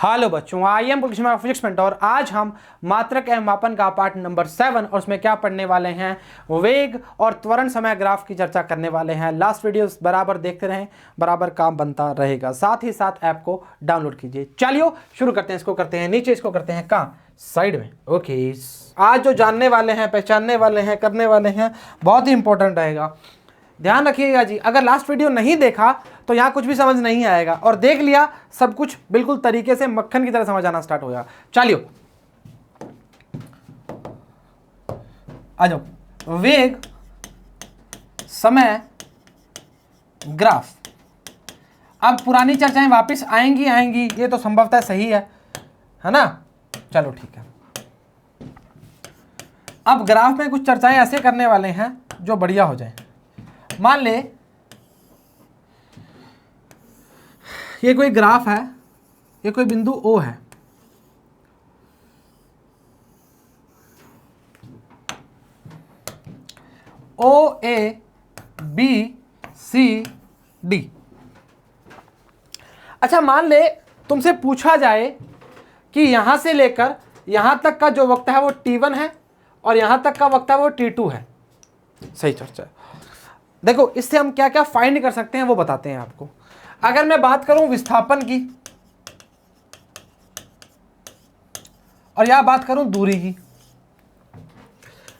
Hello बच्चों, I am physics mentor और आज हम मात्रक एवं मापन का पार्ट नंबर 7 और उसमें क्या पढ़ने वाले हैं, वेग और त्वरण समय ग्राफ की चर्चा करने वाले हैं। लास्ट वीडियोस बराबर देखते रहें, बराबर काम बनता रहेगा। साथ ही साथ ऐप को डाउनलोड कीजिए। चलिए शुरू करते हैं। इसको करते हैं नीचे, इसको करते हैं कहाँ, साइड में। ओके, आज जो जानने वाले हैं, पहचानने वाले हैं, करने वाले हैं, बहुत ही इंपॉर्टेंट रहेगा। ध्यान रखिएगा जी, अगर लास्ट वीडियो नहीं देखा तो यहाँ कुछ भी समझ नहीं आएगा, और देख लिया सब कुछ बिल्कुल तरीके से मक्खन की तरह समझ आना स्टार्ट हो जाएगा। चलिए आ जाओ। वेग समय ग्राफ। अब पुरानी चर्चाएं वापस आएंगी, ये तो संभवतः सही है ना। चलो ठीक है। अब ग्राफ में कुछ चर्चाएं ऐसे करने वाले हैं जो बढ़िया हो जाए। मान ले ये कोई ग्राफ है, ये कोई बिंदु O है, OABCD। अच्छा, मान ले तुमसे पूछा जाए कि यहां से लेकर यहां तक का जो वक्त है वो T1 है और यहां तक का वक्त है वो T2 है। सही चर्चा है। देखो, इससे हम क्या क्या फाइंड कर सकते हैं वो बताते हैं आपको। अगर मैं बात करूं विस्थापन की और यह बात करूं दूरी की।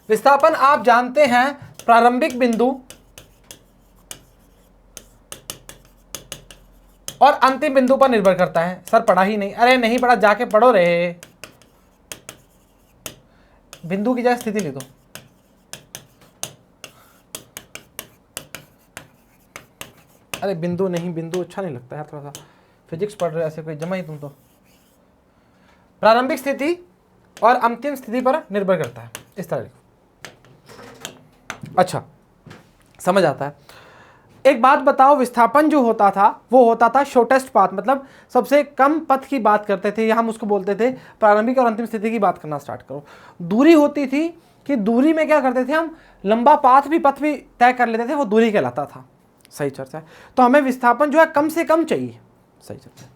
विस्थापन आप जानते हैं प्रारंभिक बिंदु और अंतिम बिंदु पर निर्भर करता है। सर पढ़ा ही नहीं, अरे नहीं पढ़ा, जाके पढ़ो रे। बिंदु की जगह स्थिति ले दो। अरे बिंदु नहीं, बिंदु अच्छा नहीं लगता है, थोड़ा सा फिजिक्स पढ़ रहे ऐसे कोई जमा ही तुम तो। प्रारंभिक स्थिति और अंतिम स्थिति पर निर्भर करता है, इस तरह लिखो। अच्छा, समझ आता है। एक बात बताओ, विस्थापन जो होता था वो होता था शॉर्टेस्ट पाथ, मतलब सबसे कम पथ की बात करते थे, या हम उसको बोलते थे प्रारंभिक और अंतिम स्थिति की बात करना स्टार्ट करो। दूरी होती थी कि दूरी में क्या करते थे हम, लंबा पथ भी तय कर लेते थे, वो दूरी कहलाता था। सही चर्चा है। तो हमें विस्थापन जो है कम से कम चाहिए। सही चर्चा है।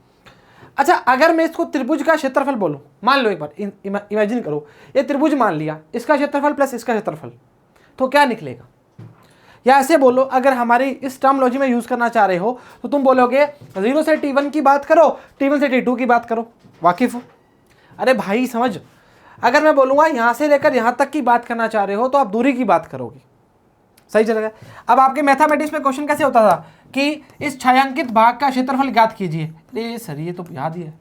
अच्छा, अगर मैं इसको त्रिभुज का क्षेत्रफल बोलूं, मान लो एक बार इमेजिन करो, ये त्रिभुज मान लिया, इसका क्षेत्रफल प्लस इसका क्षेत्रफल, तो क्या निकलेगा। या ऐसे बोलो, अगर हमारी इस टर्मोलॉजी में यूज करना चाह रहे हो तो तुम बोलोगे 0 से T1 की बात करो, T1 से T2 की बात करो। वाकिफ हो? अरे भाई समझ, अगर मैं बोलूंगा यहां से लेकर यहां तक की बात करना चाह रहे हो तो आप दूरी की बात करोगे। सही चलेगा। अब आपके मैथमेटिक्स में क्वेश्चन कैसे होता था कि इस छायांकित भाग का क्षेत्रफल ज्ञात कीजिए। अरे सर ये तो याद ही है।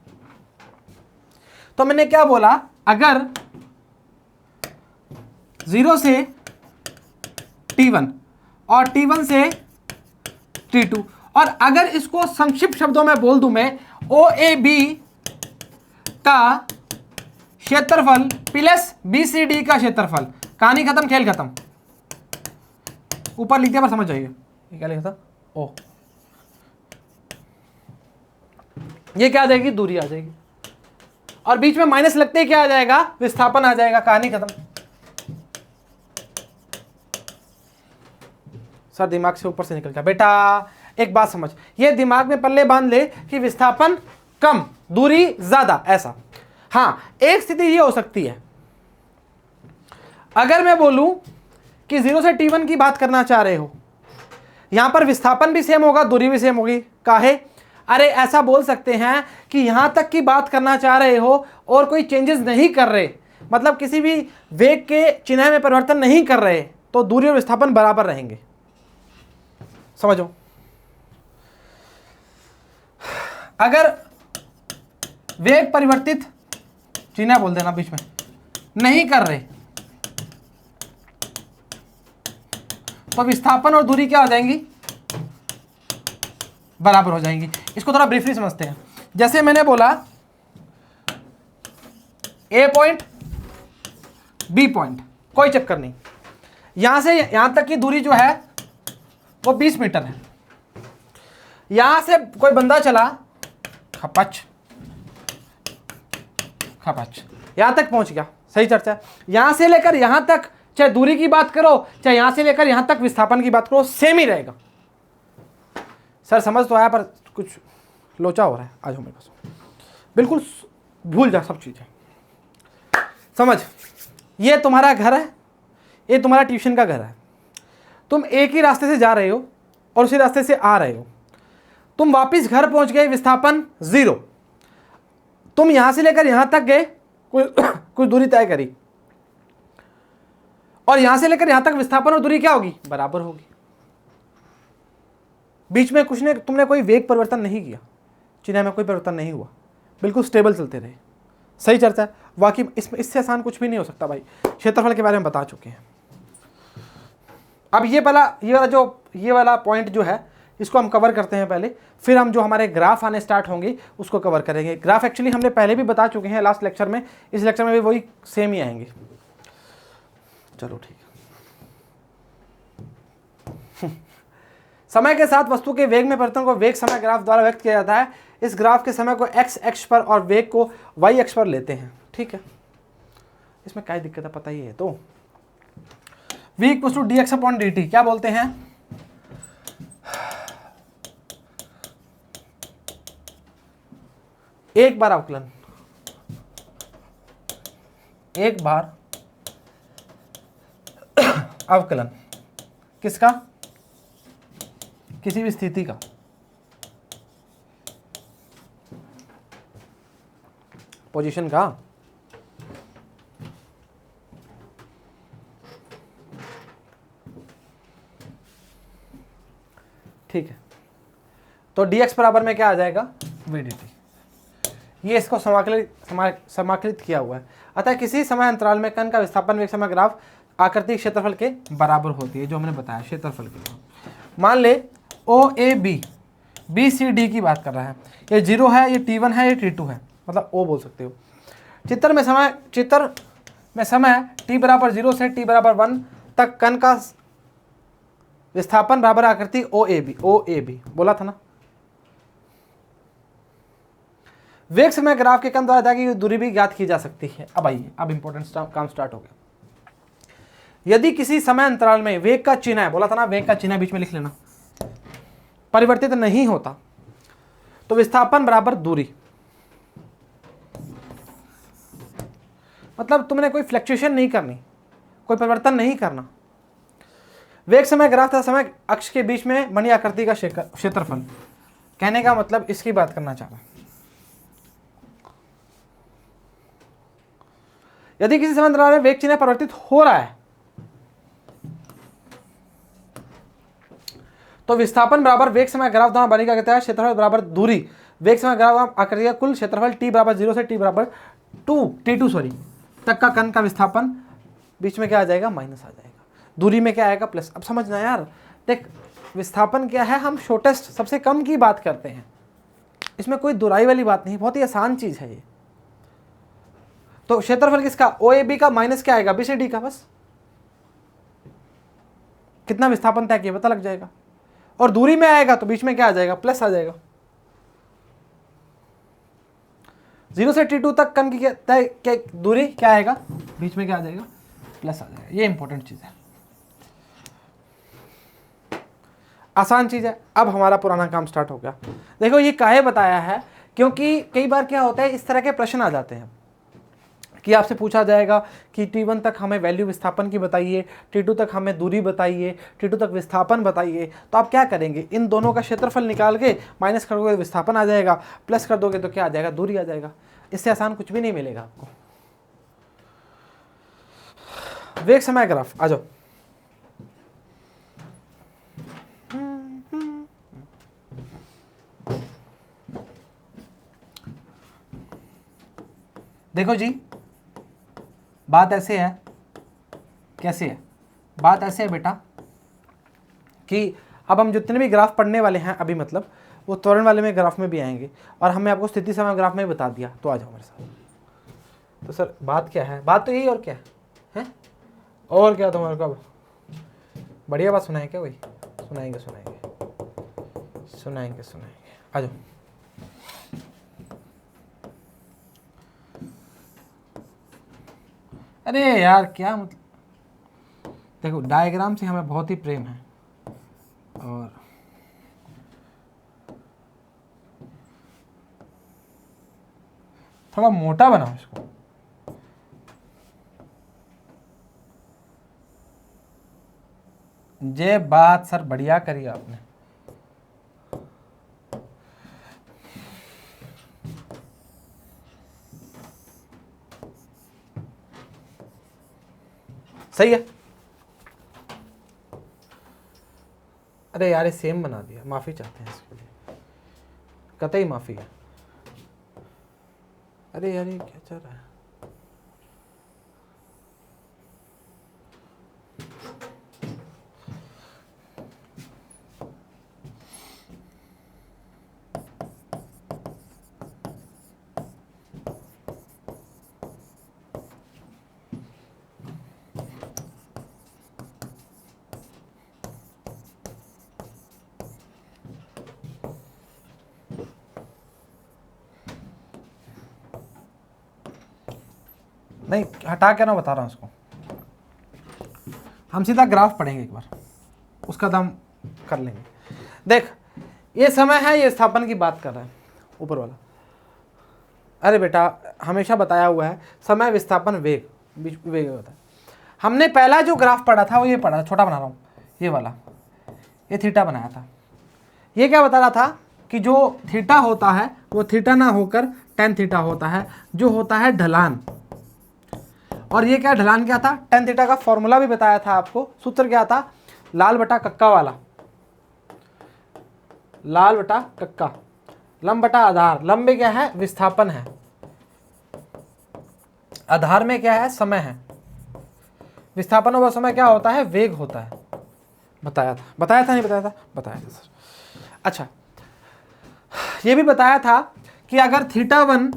तो मैंने क्या बोला, अगर 0 से T1 और T1 से T2, और अगर इसको संक्षिप्त शब्दों में बोल दूं मैं, OAB का क्षेत्रफल प्लस BCD का क्षेत्रफल। कहानी खत्म, खेल खत्म। ऊपर लिख दिया पर समझ जाइए। ये क्या लिखा था, ओ, ये क्या आ जाएगी, दूरी आ जाएगी, और बीच में माइनस लगते ही क्या आ जाएगा, विस्थापन आ जाएगा। कहानी खत्म। सर दिमाग से ऊपर से निकल गया। बेटा एक बात समझ, ये दिमाग में पल्ले बांध ले कि विस्थापन कम, दूरी ज्यादा, ऐसा। हाँ, एक स्थिति ये हो सकती है, अगर मैं बोलूं कि 0 से T1 की बात करना चाह रहे हो, यहां पर विस्थापन भी सेम होगा, दूरी भी सेम होगी। काहे? अरे ऐसा बोल सकते हैं कि यहां तक की बात करना चाह रहे हो और कोई चेंजेस नहीं कर रहे, मतलब किसी भी वेग के चिन्ह में परिवर्तन नहीं कर रहे, तो दूरी और विस्थापन बराबर रहेंगे। समझो, अगर वेग परिवर्तित, चिन्ह बोल देना बीच में, नहीं कर रहे, तो विस्थापन और दूरी क्या हो जाएंगी, बराबर हो जाएंगी। इसको थोड़ा ब्रीफली समझते हैं। जैसे मैंने बोला A पॉइंट B पॉइंट, कोई चक्कर नहीं, यहां से यहां तक की दूरी जो है वो 20 मीटर है। यहां से कोई बंदा चला, खपच खपच, यहां तक पहुंच गया। सही चर्चा। यहां से लेकर यहां तक, चाहे दूरी की बात करो, चाहे यहां से लेकर यहां तक विस्थापन की बात करो, सेम ही रहेगा। सर समझ तो आया, पर कुछ लोचा हो रहा है। आ जाओ मेरे पास। बिल्कुल भूल जा सब चीज़ें। समझ, ये तुम्हारा घर है, ये तुम्हारा ट्यूशन का घर है। तुम एक ही रास्ते से जा रहे हो और उसी रास्ते से आ रहे हो। तुम वापस घर पहुंच गए, विस्थापन 0। तुम यहां से लेकर यहां तक गए, कुछ दूरी तय करी, और यहां से लेकर यहां तक विस्थापन और दूरी क्या होगी? बराबर होगी। बीच में कुछ ने तुमने कोई वेग परिवर्तन नहीं किया, चिन्ह में कोई परिवर्तन नहीं हुआ, बिल्कुल स्टेबल चलते रहे। सही चर्चा है वाकई, इसमें इससे आसान कुछ भी नहीं हो सकता भाई। क्षेत्रफल के बारे में बता चुके हैं। अब ये वाला पॉइंट जो है इसको हम कवर करते हैं पहले, फिर हम जो हमारे ग्राफ आने स्टार्ट होंगे उसको कवर करेंगे। ग्राफ एक्चुअली हमने पहले भी बता चुके हैं लास्ट लेक्चर में, इस लेक्चर में भी वही सेम ही आएंगे। चलो ठीक है। समय के साथ वस्तु के वेग में परिवर्तन को वेग समय ग्राफ द्वारा व्यक्त किया जाता है। इस ग्राफ के समय को x अक्ष पर और वेग को y अक्ष पर लेते हैं। ठीक है, इसमें क्या दिक्कत है पता ही है। तो v इक्वल्स टू dx/dt क्या बोलते हैं? एक बार अवकलन, एक बार अवकलन किसका? किसी भी स्थिति का, पोजीशन का। ठीक है, तो dx बराबर में क्या आ जाएगा? vdt। ये इसको समाकलित किया हुआ है। अतः किसी समय अंतराल में कण का विस्थापन वेग समय ग्राफ आकृति क्षेत्रफल के बराबर होती है, जो हमने बताया क्षेत्रफल के लिए। मान ले OAB BCD की बात कर रहा है, ये 0 है, ये T1 है, ये T2 है, मतलब O बोल सकते हो। चित्र में समय t बराबर 0 से t बराबर 1 तक कण का विस्थापन बराबर आकृति OAB बोला था ना। वेग समय ग्राफ के कण द्वारा की दूरी भी ज्ञात की जा सकती है। अब आइए, अब इंपॉर्टेंट काम स्टार्ट हो गया। यदि किसी समय अंतराल में वेग का चिन्ह है, बोला था ना वेग का चिन्ह बीच में लिख लेना, परिवर्तित नहीं होता तो विस्थापन बराबर दूरी। मतलब तुमने कोई फ्लक्चुएशन नहीं करनी, कोई परिवर्तन नहीं करना। वेग समय ग्राफ तथा समय अक्ष के बीच में बनी आकृति का क्षेत्रफल, कहने का मतलब इसकी बात करना चाह रहा। यदि किसी समय अंतराल में वेग चिन्ह परिवर्तित हो रहा है तो विस्थापन बराबर वेग समय ग्राफ द्वारा बनी का कहता है क्षेत्रफल बराबर दूरी। वेग समय ग्राफ आकृति का कुल क्षेत्रफल t बराबर 0 से t बराबर t2 तक का कण का विस्थापन, बीच में क्या आ जाएगा? माइनस आ जाएगा। दूरी में क्या आएगा? प्लस। अब समझना यार, देख विस्थापन क्या है, हम शॉर्टेस्ट सबसे कम की बात करते हैं, इसमें कोई दुराई वाली बात नहीं, बहुत ही आसान चीज है ये। तो क्षेत्रफल किसका? OAB का माइनस क्या आएगा? BCD का, बस कितना विस्थापन तय किया पता लग जाएगा। और दूरी में आएगा तो बीच में क्या आ जाएगा? प्लस आ जाएगा। 0 से T2 तक कण की दूरी क्या आएगा? बीच में क्या आ जाएगा? प्लस आ जाएगा। ये इंपॉर्टेंट चीज है, आसान चीज है। अब हमारा पुराना काम स्टार्ट हो गया। देखो ये काहे बताया है, क्योंकि कई बार क्या होता है, इस तरह के प्रश्न आ जाते हैं कि आपसे पूछा जाएगा कि T1 तक हमें वैल्यू विस्थापन की बताइए, T2 तक हमें दूरी बताइए, T2 तक विस्थापन बताइए। तो आप क्या करेंगे? इन दोनों का क्षेत्रफल निकाल के माइनस कर दोगे तो विस्थापन आ जाएगा, प्लस कर दोगे तो क्या आ जाएगा? दूरी आ जाएगा। इससे आसान कुछ भी नहीं मिलेगा आपको। वेग समय ग्राफ आ जाओ। देखो जी, बात ऐसे है, कैसे है बात? ऐसे है बेटा कि अब हम जितने भी ग्राफ पढ़ने वाले हैं अभी, मतलब वो त्वरण वाले में ग्राफ में भी आएंगे, और हमने आपको स्थिति समय ग्राफ में बता दिया। तो आ जाओ मेरे साथ। तो सर बात क्या है? बात तो यही, और क्या है? और क्या तुम्हारे को अब बढ़िया बात सुनाए क्या? वही सुनाएंगे सुनाएंगे सुनाएंगे सुनाएंगे। आ जाओ। अरे यार क्या मतलब, देखो डायग्राम से हमें बहुत ही प्रेम है, और थोड़ा मोटा बनाओ इसको। ये बात सर बढ़िया करी आपने। सही है। अरे यार ये सेम बना दिया, माफी चाहते हैं इसके लिए, कतई माफी है। अरे यार ये क्या चल रहा है? नहीं हटा के ना बता रहा हूँ उसको। हम सीधा ग्राफ पढ़ेंगे एक बार, उसका दाम कर लेंगे। देख ये समय है, ये स्थापन की बात कर रहा है ऊपर वाला। अरे बेटा हमेशा बताया हुआ है समय विस्थापन वेग वेग होता है। हमने पहला जो ग्राफ पढ़ा था वो ये पढ़ा था, छोटा बना रहा हूँ ये वाला, ये थीटा बनाया था। ये क्या बता रहा था कि जो थीटा होता है वो थीटा ना होकर टेन थीटा होता है, जो होता है ढलान। और ये क्या ढलान क्या था? टेन थीटा का फॉर्मूला भी बताया था आपको। सूत्र क्या था? लाल बटा कक्का वाला, लाल बटा कक्का, लंब बटा आधार। लंब में क्या है? विस्थापन है, आधार में क्या है? समय है। विस्थापन और समय क्या होता है? वेग होता है। बताया था, बताया था नहीं बताया था? बताया था सर। अच्छा ये भी बताया था कि अगर थीटा वन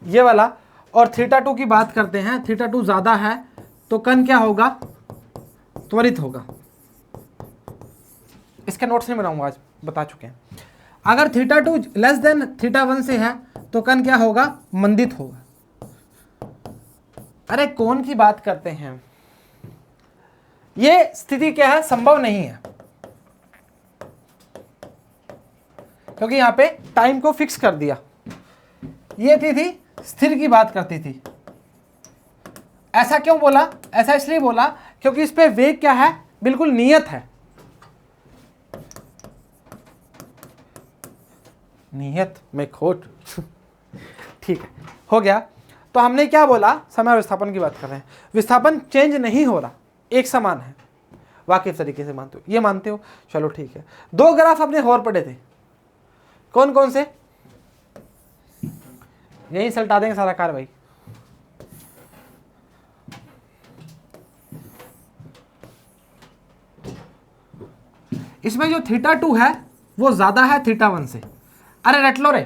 ये वाला और थीटा टू की बात करते हैं, थीटा टू ज्यादा है तो कण क्या होगा? त्वरित होगा। इसके नोट्स नहीं बनाऊंगा आज, बता चुके हैं। अगर theta two less than theta one से है तो कण क्या होगा? मंदित होगा। अरे कोण की बात करते हैं, ये स्थिति क्या है? संभव नहीं है, क्योंकि यहां पे टाइम को फिक्स कर दिया। ये थी स्थिर की बात करती थी। ऐसा क्यों बोला? ऐसा इसलिए बोला क्योंकि इस पे वेग क्या है? बिल्कुल नियत है, नियत में खोट। ठीक है, हो गया। तो हमने क्या बोला? समय विस्थापन की बात कर रहे हैं। विस्थापन चेंज नहीं हो रहा, एक समान है। वाकिफ तरीके से मानते हो? ये मानते हो? चलो ठीक है। दो ग्राफ अपने और पढ़े थे, कौन कौन से? यही सलटा देंगे सारा कार्रवाई। इसमें जो थीटा टू है वो ज्यादा है थीटा वन से। अरे रट लो रे,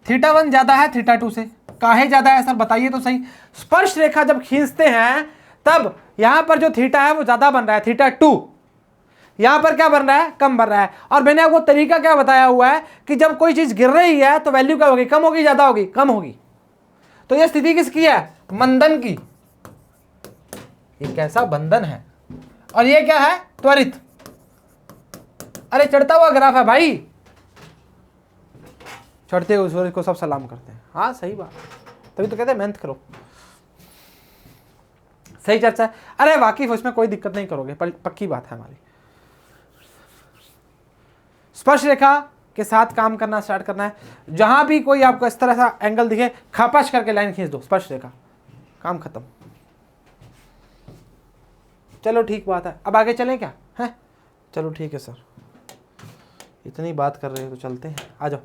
थीटा वन ज्यादा है थीटा टू से। काहे ज्यादा है सर बताइए तो सही। स्पर्श रेखा जब खींचते हैं तब यहां पर जो थीटा है वो ज्यादा बन रहा है, थीटा टू। यहां पर क्या बन रहा है? कम बन रहा है। और मैंने आपको तरीका क्या बताया हुआ है कि जब कोई चीज गिर रही है तो वैल्यू क्या होगी? कम होगी, ज्यादा होगी? कम होगी। तो यह स्थिति किसकी है? मंदन की। ये कैसा बंधन है? और ये क्या है? त्वरित। अरे चढ़ता हुआ ग्राफ है भाई, चढ़ते हुए सूरज को सब सलाम करते हैं। हाँ सही बात, तभी तो कहते हैं मेहनत करो। सही चर्चा है। अरे वाकिफ उसमें कोई दिक्कत नहीं करोगे, पक्की बात है हमारी। स्पर्श रेखा के साथ काम करना स्टार्ट करना है। जहां भी कोई आपको इस तरह सा एंगल दिखे, खापच करके लाइन खींच दो, स्पर्श रेखा, काम खत्म। चलो ठीक बात है, अब आगे चलें क्या है? चलो ठीक है सर, इतनी बात कर रहे हो तो चलते हैं, आ जाओ।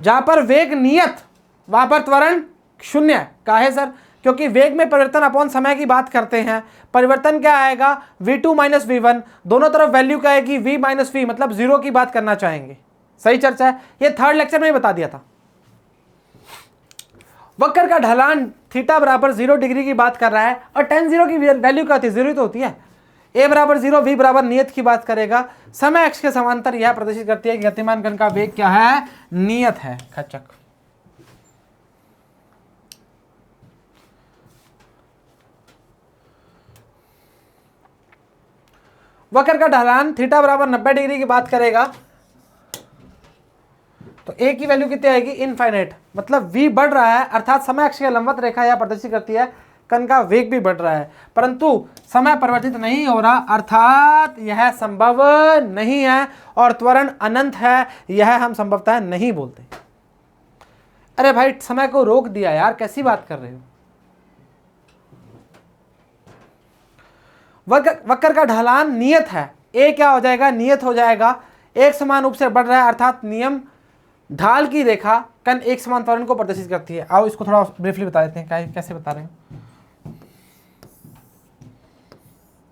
जहां पर वेग नियत वहां पर त्वरण शून्य है। काहे सर? क्योंकि वेग में परिवर्तन अपॉन समय की बात करते हैं। परिवर्तन क्या आएगा? v2 माइनस v1, दोनों तरफ वैल्यू क्या आएगी? v माइनस v, मतलब जीरो की बात करना चाहेंगे। सही चर्चा है, ये थर्ड लेक्चर में ही बता दिया था। वक्र का ढलान थीटा बराबर 0 डिग्री की बात कर रहा है, और tan 0 की वैल्यू क्या होती है? 0 तो होती है। a बराबर 0, v बराबर नियत की बात करेगा। समय x के समांतर यह प्रदर्शित करती है कि गतिमान कण का वेग क्या है? नियत है। खचक। वक्र का ढलान थीटा बराबर 90 डिग्री की बात करेगा। तो ए की वैल्यू कितनी आएगी, इनफाइनाइट। मतलब v बढ़ रहा है अर्थात समय अक्ष की लंबवत रेखा यह प्रदर्शित करती है कण का वेग भी बढ़ रहा है, परंतु समय परिवर्तित नहीं हो रहा अर्थात यह संभव नहीं है, और त्वरण अनंत है यह हम संभवतः नहीं बोलते। अरे भाई समय को रोक दिया यार, कैसी बात कर रहे हो। वक्र का ढलान नियत है, ए क्या हो जाएगा, नियत हो जाएगा। एक समान रूप से बढ़ रहा है अर्थात नियम ढाल की रेखा कण एक समान त्वरण को प्रदर्शित करती है। आओ इसको थोड़ा ब्रीफली बता देते हैं, कैसे बता रहे हैं।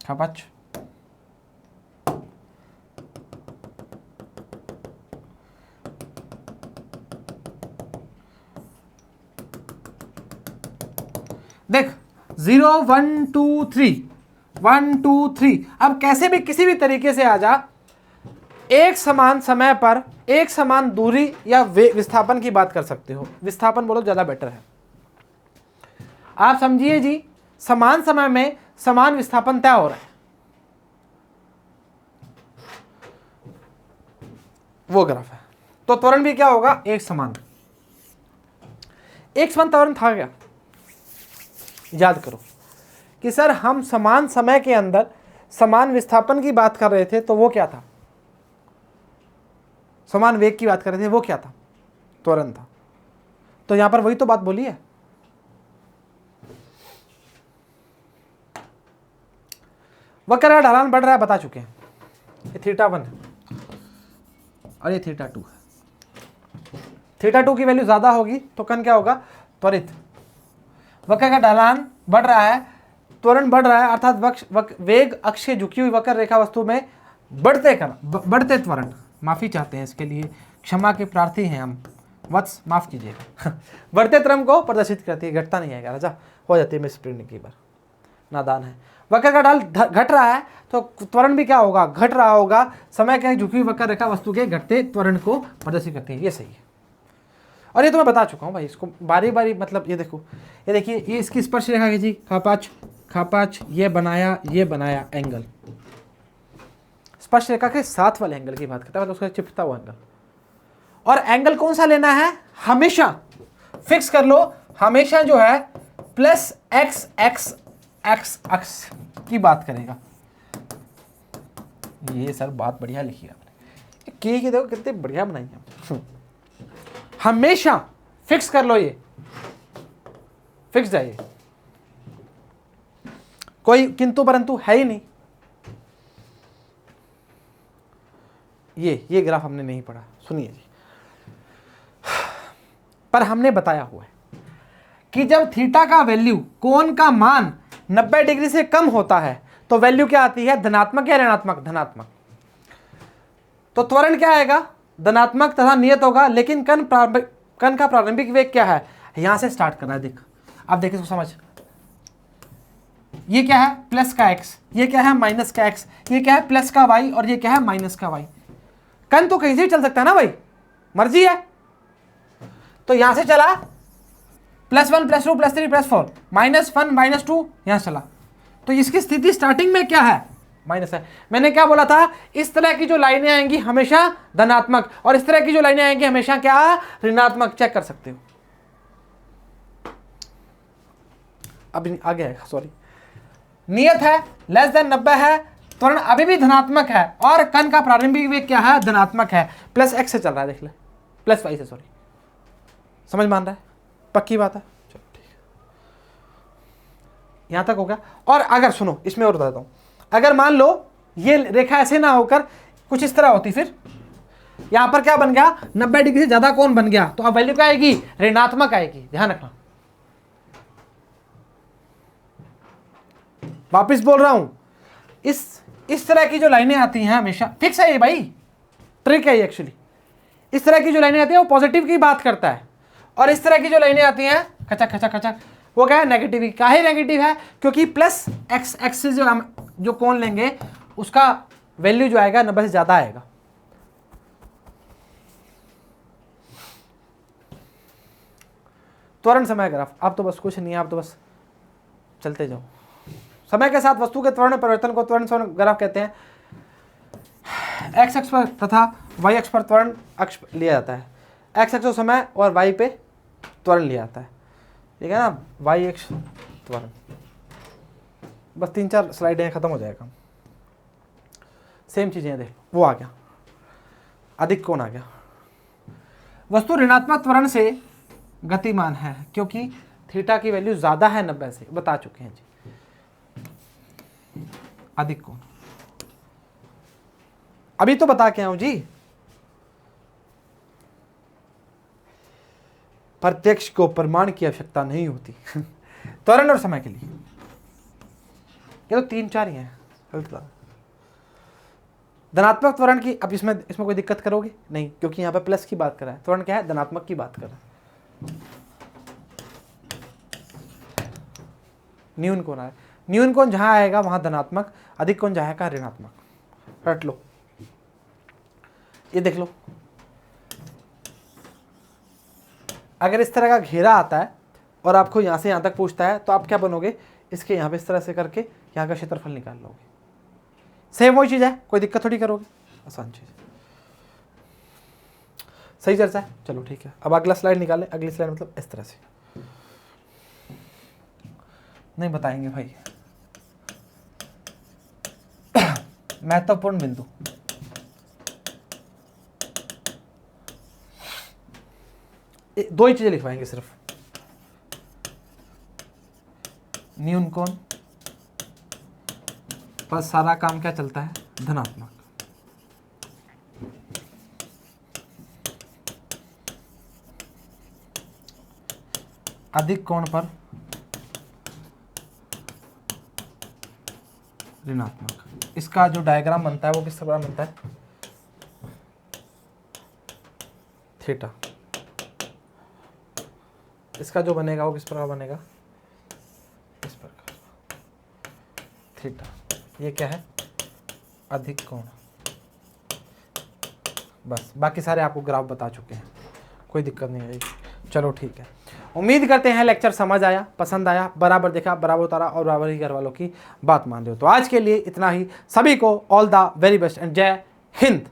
खापाच देख 0 1 2 3 1 2 3। अब कैसे भी किसी भी तरीके से आ जा, एक समान समय पर एक समान दूरी या विस्थापन की बात कर सकते हो। विस्थापन बोलो ज़्यादा बेटर है। आप समझिए जी, समान समय में समान विस्थापन तय हो रहा है, वो ग्राफ है। तो त्वरण भी क्या होगा, एक समान त्वरण था क्या, याद करो कि सर हम समान समय के अंदर समान विस्थापन की बात कर रहे थे, तो वो क्या था, समान वेग की बात कर रहे थे, वो क्या था, त्वरण था। तो यहां पर वही तो बात बोली है। वक्र का ढलान बढ़ रहा है, बता चुके हैं, ये θ1 है और ये θ2 है। θ2 की वैल्यू ज्यादा होगी तो कण क्या होगा, त्वरित। वक्र का ढलान बढ़ रहा है, त्वरण बढ़ रहा है अर्थात वेग अक्ष से झुकी हुई वक्र रेखा वस्तु में बढ़ते त्वरण, माफी चाहते हैं इसके लिए, क्षमा के प्रार्थी हैं हम, वत्स माफ कीजिएगा बढ़ते त्वरण को प्रदर्शित करती है, घटता नहीं है राजा, हो जाती है मिसप्रिंट की बार, नादान है। वक्र का ढाल घट रहा है तो त्वरण भी क्या होगा, घट रहा होगा। समय के झुकी हुई वक्र रेखा वस्तु के घटते त्वरण को प्रदर्शित करती है, ये सही है। और ये तो मैं बता चुका हूँ भाई, इसको बारी बारी, मतलब ये देखो, ये देखिए, ये इसकी स्पर्श रेखा खींची, खापाच ये बनाया एंगल, स्पर्श रेखा के साथ वाले एंगल की बात करता है, मतलब उसका चिपता हुआ एंगल। और एंगल कौन सा लेना है, हमेशा फिक्स कर लो, हमेशा जो है प्लस एक्स अक्ष की बात करेगा। ये सर बात बढ़िया लिखी है आपने, की देखो कितनी बढ़िया बनाई है। हमेशा फिक्स कर लो, ये फिक्स जाइए, कोई किंतु परंतु है ही नहीं। ये ग्राफ हमने नहीं पढ़ा, सुनिए जी, पर हमने बताया हुआ है कि जब थीटा का वैल्यू, कोण का मान 90 डिग्री से कम होता है तो वैल्यू क्या आती है, धनात्मक या ऋणात्मक, धनात्मक। तो त्वरण क्या आएगा, धनात्मक तथा नियत होगा, लेकिन कण का प्रारंभिक वेग क्या है, यहां से स्टार्ट करना है। देख अब देखिए, समझ, ये क्या है, प्लस का x, ये क्या है, माइनस का x, ये क्या है, प्लस का y, और ये क्या है, माइनस का y। कण तो कहीं से भी चल सकता है ना भाई, मर्जी है। तो यहां से चला +1 +2 +3 +4, -1 -2, यहां चला, तो इसकी स्थिति स्टार्टिंग में क्या है, माइनस है। मैंने क्या बोला था, इस तरह की जो लाइनें आएंगी हमेशा धनात्मक, और इस तरह की जो लाइनें आएंगी हमेशा क्या, ऋणात्मक। चेक कर सकते हो। अब आगे है, सॉरी, नियत है, <90 है, त्वरण अभी भी धनात्मक है, और कण का प्रारंभिक वेग क्या है, धनात्मक है, +x से चल रहा है, देख ले, +y से, सॉरी, समझ मान रहा है, पक्की बात है। चलो ठीक है, यहां तक हो गया। और अगर सुनो, इसमें और बता देता हूं, अगर मान लो ये रेखा ऐसे ना होकर कुछ इस तरह होती, फिर यहां पर क्या बन गया, 90 डिग्री से ज्यादा कोण बन गया, तो अब वैल्यू क्या आएगी, ऋणात्मक आएगी, ध्यान रखना। वापिस बोल रहा हूं, इस तरह की जो लाइनें आती हैं हमेशा, फिक्स है ये भाई, ट्रिक है ये एक्चुअली। इस तरह की जो लाइनें आती हैं वो पॉजिटिव की बात करता है, और इस तरह की जो लाइनें आती हैं खचक खचक खचक, वो क्या है, नेगेटिव की। काहे नेगेटिव है, क्योंकि प्लस एक्स एक्सिस जो हम जो कोण लेंगे उसका वैल्यू जो आएगा 90 से ज्यादा आएगा। त्वरण समय ग्राफ, अब तो बस कुछ नहीं है, अब तो बस चलते जाओ। समय के साथ वस्तु के त्वरण परिवर्तन को त्वरण समय ग्राफ कहते हैं। एक्स अक्ष पर तथा वाई अक्ष पर त्वरण अक्ष लिया जाता है। एक्स एक्स समय और वाई पे त्वरण लिया जाता है, ठीक है ना, वाई एक्स त्वरण। बस 3-4 स्लाइडें खत्म हो जाएगा। सेम चीजें देख लो, वो आ गया, अधिक कोण आ गया। वस्तु ऋणात्मक त्वरण से गतिमान है क्योंकि थीटा की वैल्यू ज्यादा है 90 से, बता चुके हैं जी। अधिक कोण अभी तो बता के आऊं जी, प्रत्यक्ष को प्रमाण की आवश्यकता नहीं होती त्वरण और समय के लिए। ये तो 3-4 ही हैं। धनात्मक त्वरण की, अब इसमें कोई दिक्कत करोगे नहीं, क्योंकि यहाँ पे प्लस की बात कर रहा है, त्वरण क्या है, धनात्मक की बात कर रहा है। न्यून कोण है, न्यून कोण जहां आएगा वहां धनात्मक, अधिक कोण जाएगा ऋणात्मक। रट लो, ये देख लो, अगर इस तरह का घेरा आता है और आपको यहां से यहां तक पूछता है तो आप क्या बनोगे, इसके यहां पे इस तरह से करके यहां का क्षेत्रफल निकाल लोगे। सेम वही चीज है, कोई दिक्कत थोड़ी करोगे, आसान चीज। सही चर्चा है, चलो ठीक है। अब अगला स्लाइड निकालें, अगली स्लाइड मतलब इस तरह से नहीं बताएंगे भाई। महत्वपूर्ण बिंदु, दो ही चीजें लिखवाएंगे सिर्फ, न्यून कोण पर सारा काम क्या चलता है, धनात्मक। अधिक कोण पर ऋणात्मक। इसका जो डायग्राम बनता है वो किस तरह बनता है, थीटा। इसका जो बनेगा वो किस प्रकार बनेगा, इस प्रकार, थीटा। ये क्या है, अधिक कोण। बस बाकी सारे आपको ग्राफ बता चुके हैं, कोई दिक्कत नहीं आएगी। चलो ठीक है, उम्मीद करते हैं लेक्चर समझ आया, पसंद आया, बराबर देखा, बराबर उतारा और बराबर ही घर वालों की बात मान रहे हो। तो आज के लिए इतना ही, सभी को all the very best and जय हिंद।